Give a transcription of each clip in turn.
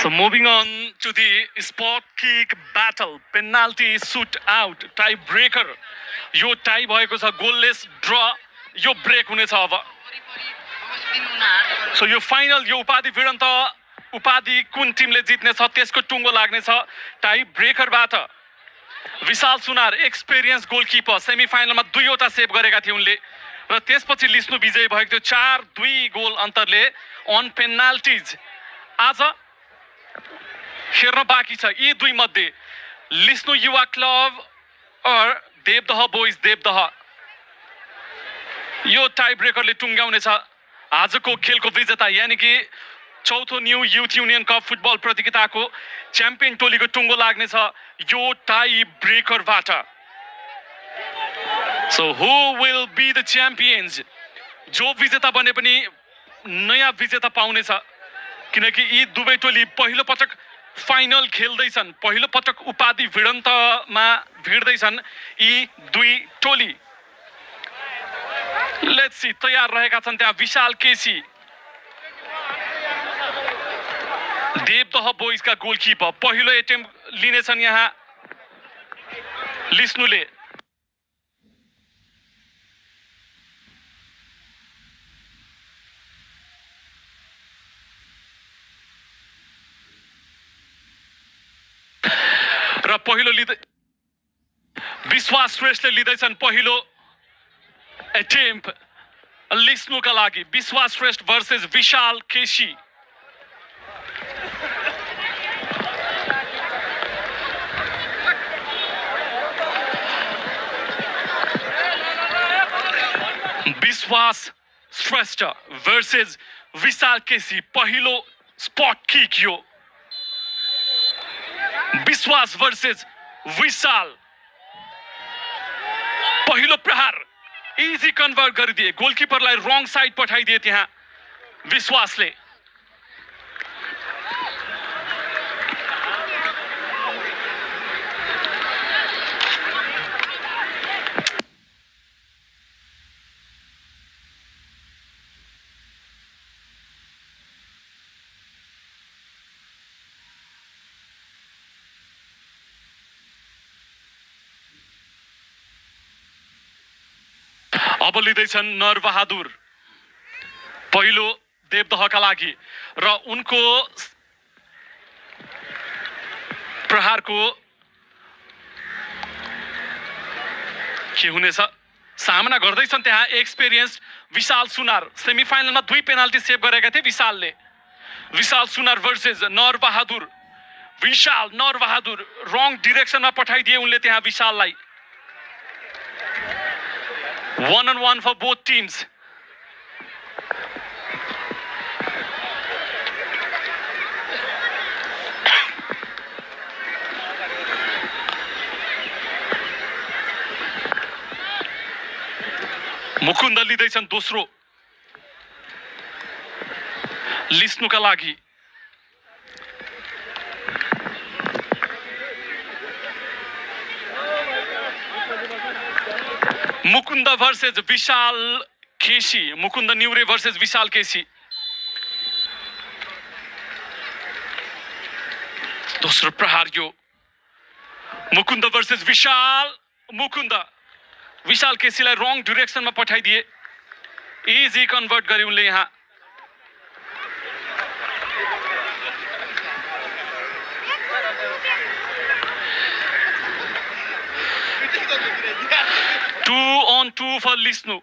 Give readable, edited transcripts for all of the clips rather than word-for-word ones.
So moving on to the spot kick battle, penalty shootout, tiebreaker. यो tie भएको छ, goalless draw, यो brake हुनेछ अब. सो यो फाइनल, यो उपाधि भिडन्त, उपाधि कुन टिमले जित्नेछ त्यसको टुङ्गो लाग्नेछ. टाई ब्रेकरबाट विशाल सुनार एक्सपिरियन्स गोलकिपर, सेमिफाइनलमा 2वटा सेभ गरेका थिए उनले र त्यसपछि लिस्नु विजयी भएको थियो 4-2 गोल अन्तरले अन पेनाल्टिज. आज हेर्न बाँकी छ यी दुई मध्ये लिस्नु युवा क्लब और देवदह बोइज देवदह. यो टाई ब्रेकरले टुङ्ग्याउनेछ आजको खेलको विजेता, यानी कि चौथो new youth union cup football प्रतियोगिताको च्याम्पियन टोलीको टुङ्गो लाग्नेछ यो टाई ब्रेकरबाट. So who will be the champions? जो विजेता बने पनि नयाँ विजेता पाउनेछ, किनकि यी दुवै टोली पहिलो पटक फाइनल खेल्दैछन्, पहिलो पटक उपाधि भिडन्तमा भिड्दैछन् यी दुई टोली. लेट्स सी, तयार रहेका छन् त्यहाँ विशाल केसी, देवदह बोइजका गोलकिपर. पहिलो एटेम्प लिनेछन् यहाँ लिस्नुले. र पहिलो लिँदै विश्वास श्रेष्ठले लिँदैछन् पहिलो एटेम्प लिस्नुका लागि. विश्वास श्रेष्ठ भर्सेस विशाल केसी. विश्वास श्रेष्ठ भर्सेस विशाल केसी. पहिलो स्पॉट किक यो. विश्वास वर्सेस विशाल. पहिलो प्रहार इजी कन्भर्ट गरिदिए, गोलकिपरलाई रङ साइड पठाइदिए त्यहाँ विश्वासले. अब लिँदैछन् नरबहादुर पहिलो देवदहका लागि र उनको प्रहारको के हुनेछ सामना गर्दैछन् त्यहाँ एक्सपिरियन्स विशाल सुनार. सेमिफाइनलमा 2 पेनाल्टी सेभ गरेका थिए विशालले. विशाल सुनार भर्सेस नरबहादुर. विशाल नरबहादुर रङ डिरेक्सनमा पठाइदिए उनले त्यहाँ विशाललाई. 1-on-1 for both teams. Mukund लिँदैछन् दोस्रो लिस्नुका लागि. मुकुन्द भर्सेस विशाल केसी. मुकुन्द न्युरे भर्सेस विशाल केसी. दोस्रो प्रहार यो. मुकुन्द भर्सेस विशाल. मुकुन्द विशाल केसीलाई रङ डिरेक्सनमा पठाइदिए, इजी कन्भर्ट गरे उनले यहाँ. टू on 2 फर लिस्नु.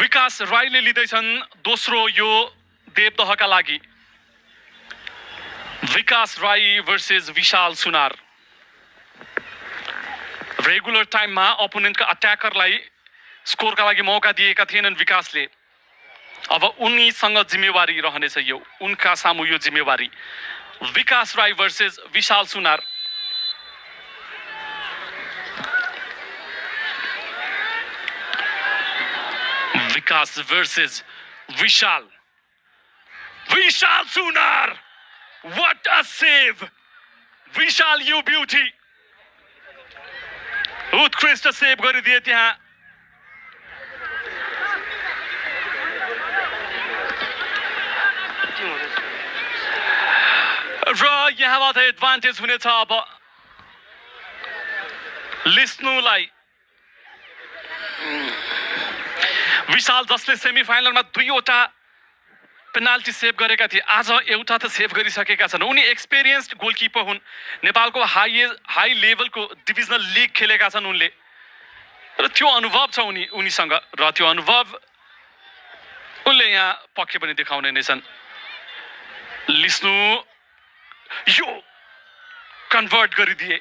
विकास राईले लिँदैछन् दोस्रो यो देवदहका लागि. विकास राई भर्सेस विशाल सुनार. रेगुलर टाइममा अपोनेन्टका अट्याकरलाई स्कोरका लागि मौका दिएका थिएनन् विकासले. अब उनीसँग जिम्मेवारी रहनेछ यो, उनका सामु यो जिम्मेवारी. विकास Rai versus Bishal Sunar. Vikas versus Vishal. Vishal Sunar. What a save! Vishal you beauty. उत्कृष्ट सेभ गरिदिए त्यहाँ. र यहाँबाट एडभान्टेज हुनेछ अब लिस्नुलाई। विशाल जसले सेमिफाइनलमा 2 वटा पेनाल्टी सेभ गरेका थिए, आज एउटा त सेभ गरिसकेका छन्। उनी एक्सपिरियन्स्ड गोलकिपर हुन्। नेपालको हाई लेभलको डिभिजनल लिग खेलेका छन् उनले, र त्यो अनुभव छ उनीसँग, र त्यो अनुभव उनले यहाँ पक्कै पनि देखाउने नै छन्। लिस्नु यो कन्भर्ट गरिदिए।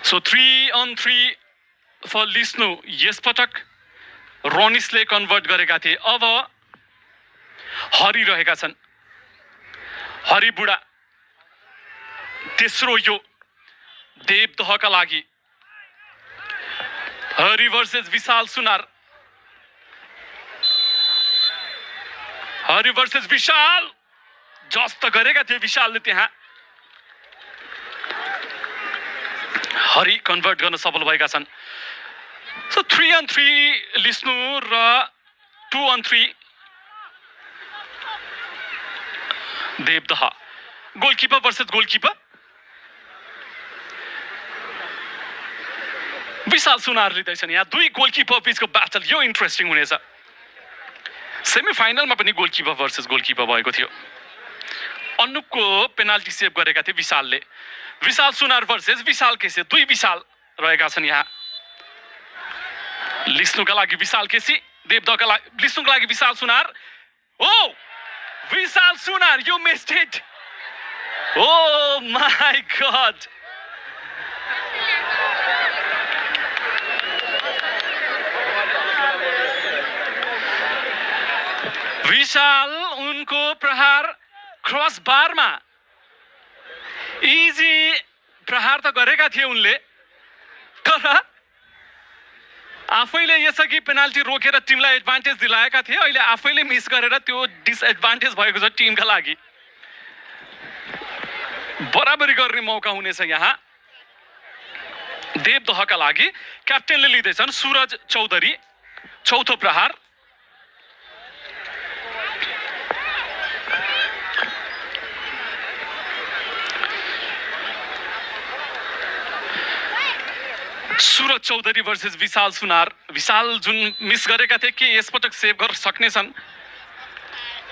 So 3-on-3 for लिस्नु। यसपटक रोनिसले कन्भर्ट गरेका थिए, अब हरि रहेका छन्। हरि बुढा तेस्रो यो देवदहका लागि। हरि वर्सेस विशाल सुनार। हरि वर्सेस विशाल, जस्ट गरेका थिए विशालले त्यहाँ। हरि कन्भर्ट गर्न सफल भएका छन्। सो 3-on-3 लिस्नु र 2-on-3 Devdaha. Goalkeeper versus goalkeeper. Bishal Sunar लिँदैछन् यहाँ। 2 गोलकिपर बिचको ब्याटल, यो इन्ट्रेस्टिङ हुनेछ। सेमिफाइनलमा पनि गोलकिपर वर्सेस गोलकिपर भएको थियो। अनुपको पेनाल्टी सेभ गरेका थिए विशालले। विशाल सुनार वर्सेस विशाल केसी। 2 विशाल रहेका छन् यहाँ। लिस्नुका लागि विशाल केसी, देवदहका लागि लिस्नुका लागि विशाल सुनार। ओ विशाल सुनार, you missed it. Oh my God. विशाल उनको प्रहार क्रस बारमा इजी प्रहार त गरेका थिए उनले, तर आफैले यसअघि पेनाल्टी रोकेर टिमलाई एडभान्टेज दिलाएका थिए। अहिले आफैले मिस गरेर त्यो डिसएडभान्टेज भएको छ टिमका लागि। बराबरी गर्ने मौका हुनेछ यहाँ देवदहका लागि। क्याप्टेनले लिँदैछन् सुरज चौधरी। चौथो प्रहार। सुरज चौधरी वर्सेस विशाल सुनार। विशाल जुन मिस गरेका थिए के यसपटक सेभ गर्न सक्नेछन्?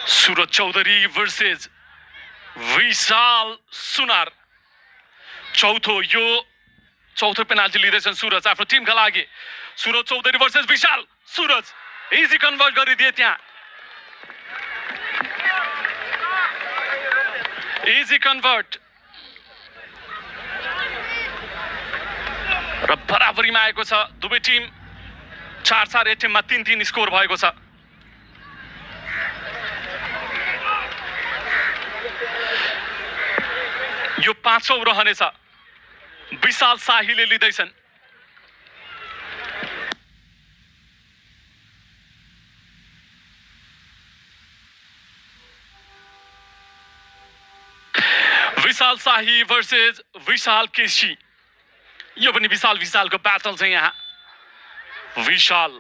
सुरज चौधरी वर्सेस विशाल सुनार। चौथो पेनाल्टी लिँदैछन् सुरज आफ्नो टिमका लागि। सुरज चौधरी वर्सेस विशाल। सुरज इजी कन्भर्ट गरिदिए त्यहाँ। इजी कन्भर्ट र बराबरीमा आएको छ। दुवै टिम 4-4 एटेममा 3-3 स्कोर भएको छ। यो 5औं रहनेछ। विशाल शाहीले लिँदैछन्। विशाल शाही वर्सेस विशाल केसी। यो पनि विशालको ब्याटल छ यहाँ। विशाल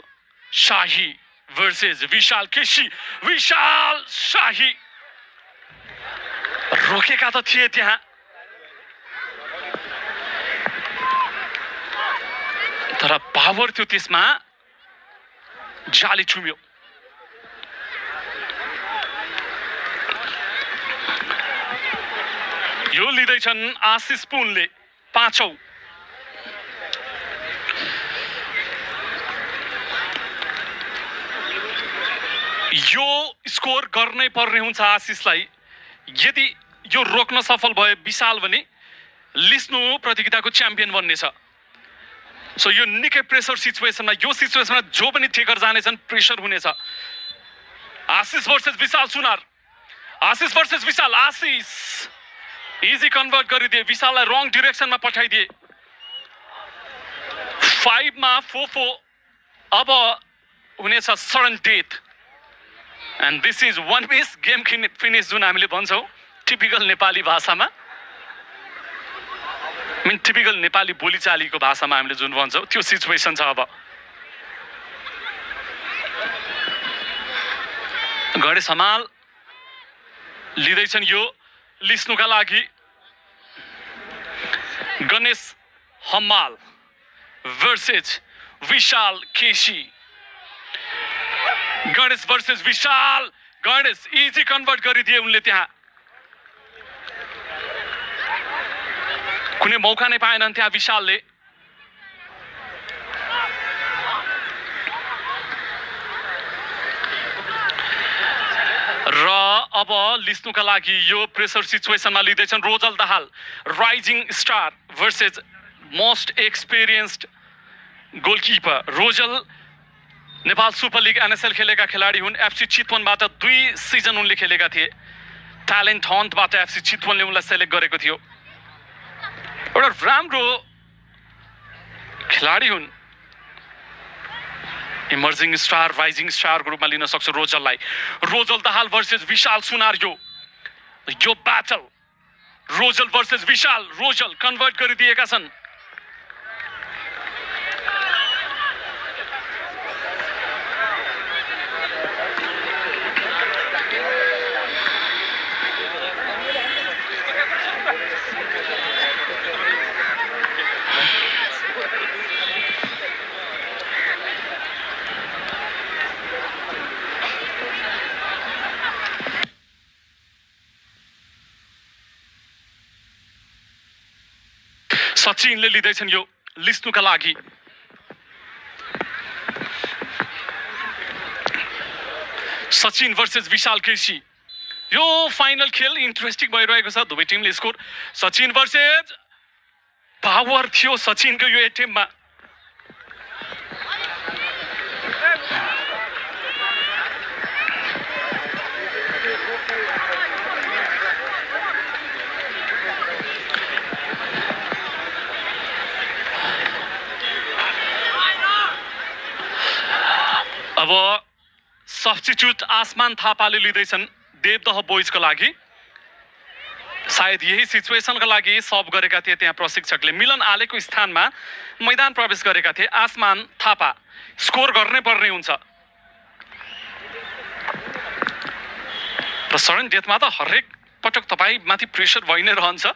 शाही वर्सेस विशाल केसी। विशाल शाही रोकेका त थिए त्यहाँ, तर पावर थियो त्यसमा, जाली छुम्यो। यो लिँदैछन् आशिष पुनले 5औं। यो स्कोर गर्नै पर्ने हुन्छ आशिषलाई। यदि यो रोक्न सफल भए विशाल भने लिस्नु प्रतियोगिताको च्याम्पियन बन्नेछ। सो यो निकै प्रेसर सिचुएसनमा, यो सिचुएसनमा जो पनि टेकर जानेछन् प्रेसर हुनेछ। आशिष वर्सेस विशाल सुनार। आशिष वर्सेस विशाल। आशिष इजी कन्भर्ट गरिदिए, विशाललाई रङ डिरेक्सनमा पठाइदिए। 5 मा 4-4। अब हुनेछ sudden death. And this is one miss game finish जुन हामीले भन्छौँ टिपिकल नेपाली भाषामा, टिपिकल नेपाली बोलीचालीको भाषामा हामीले जुन भन्छौँ त्यो सिचुएसन छ। अब गणेश हमाल लिँदैछन् यो लिस्नुका लागि। गणेश हमाल भर्सेस विशाल केसी। गणेश भर्सेस विशाल। गणेश इजी कन्भर्ट गरिदिए उनले, त्यहाँ कुनै मौका नै पाएनन् त्यहाँ विशालले। र अब लिस्नुका लागि यो प्रेसर सिचुएसनमा लिँदैछन् Rojal Dahal. Rising star versus most experienced goalkeeper. Rojal Nepal super league NSL खेलेका खेलाडी हुन्। एफसी चितवनबाट 2 सिजन उनले खेलेका थिए। ट्यालेन्ट हन्टबाट एफसी चितवनले उनलाई सेलेक्ट गरेको थियो। एउटा राम्रो खेलाडी हुन्। इमर्जिङ स्टार, राइजिङ स्टारको रूपमा लिन सक्छ रोजललाई। रोजल दाहाल भर्सेस विशाल सुनार। यो ब्याटल रोजल भर्सेस विशाल। रोजल कन्भर्ट गरिदिएका छन्। सचिनले लिँदैछन् यो लिस्नुका लागि। सचिन भर्सेस विशाल केसी। यो फाइनल खेल इन्ट्रेस्टिङ भइरहेको छ। दुवै टिमले स्कोर। सचिन भर्सेस पावर थियो सचिनको यो एटेम्पमा। अब सब्स्टिट्युट आसमान थापाले लिँदैछन् देवदह बोइजको लागि। सायद यही सिचुएसनका लागि सब गरेका थिए त्यहाँ प्रशिक्षकले। मिलन आलेको स्थानमा मैदान प्रवेश गरेका थिए आसमान थापा। स्कोर गर्नै पर्ने हुन्छ र सडन डेथमा त हरेक पटक तपाईँ माथि प्रेसर भइ नै रहन्छ,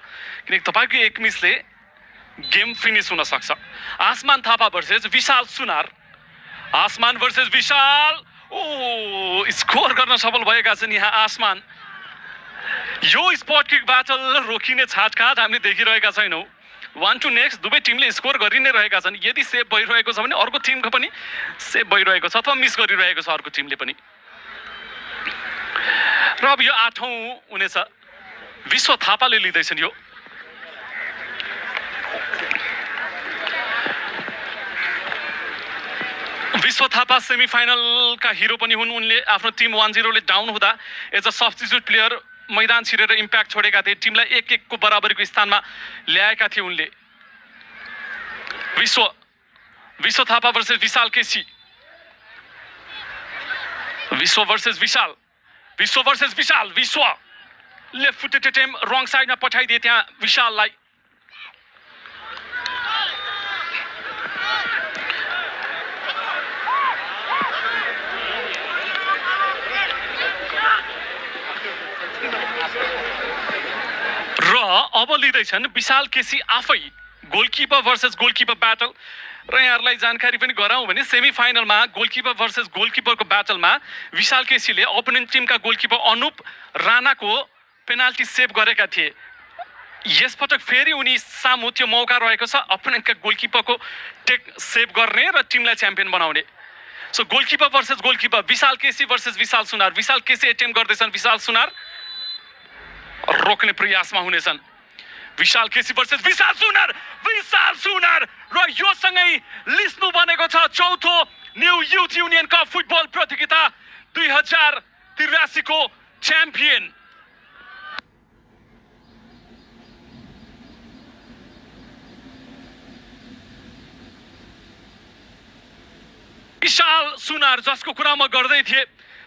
किनकि तपाईँको एक मिसले गेम फिनिस हुन सक्छ। आसमान थापा भर्सेस विशाल सुनार। आसमान भर्सेस विशाल। ओ स्कोर गर्न सफल भएका छन् यहाँ आसमान। यो स्पट किक ब्याटल रोकिने छाटकाट हामीले देखिरहेका छैनौँ। 1 to नेक्स्ट दुवै टिमले स्कोर गरि नै रहेका छन्। यदि सेभ भइरहेको छ भने अर्को टिमको पनि सेभ भइरहेको छ अथवा मिस गरिरहेको छ अर्को टिमले पनि। र अब यो 8औं हुनेछ। विश्व थापाले लिँदैछन् यो। विश्व थापा सेमिफाइनलका हिरो पनि हुन्। उनले आफ्नो टिम 1-0 ले डाउन हुँदा एज अ सब्स्टिट्युट प्लेयर मैदान छिरेर इम्प्याक्ट छोडेका थिए। टिमलाई 1-1 को बराबरीको स्थानमा ल्याएका थिए उनले। विश्व थापा भर्सेस विशाल केसी। विश्व भर्सेस विशाल। विश्व भर्सेस विशाल। विश्व लेफ्ट फुटेड अटेम्प रङ साइडमा पठाइदिए त्यहाँ विशाललाई। र अब लिँदैछन् विशाल केसी आफै। Goalkeeper versus goalkeeper battle. र यहाँहरूलाई जानकारी पनि गराउँ भने सेमिफाइनलमा गोलकिपर भर्सेस गोलकिपरको ब्याटलमा विशाल केसीले अपोनेन्ट टिमका गोलकिपर अनुप राणाको पेनाल्टी सेभ गरेका थिए। यसपटक फेरि उनी सामु त्यो मौका रहेको छ अपोनेन्टका गोलकिपरको टेक सेभ गर्ने र टिमलाई च्याम्पियन बनाउने। So goalkeeper versus goalkeeper. Bishal KC versus Bishal Sunar. Bishal KC attempt गर्दैछन्। विशाल सुनार रोक्ने प्रयासमा हुनेछन्। विशाल केसी भर्सेस विशाल सुनार। विशाल सुनार र यो सँगै लिस्नु बनेको छ चौथो new youth union cup football प्रतियोगिता 2083 को च्याम्पियन। विशाल सुनार जसको कुरा म गर्दै थिएँ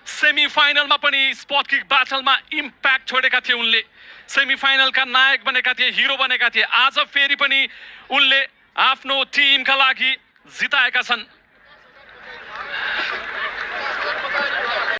सेमिफाइनलमा पनि स्पट किक ब्याटलमा इम्प्याक्ट छोडेका थिए उनले सेमिफाइनलका नायक बनेका थिए हिरो बनेका थिए आज फेरि पनि उनले आफ्नो टिमका लागि जिताएका छन्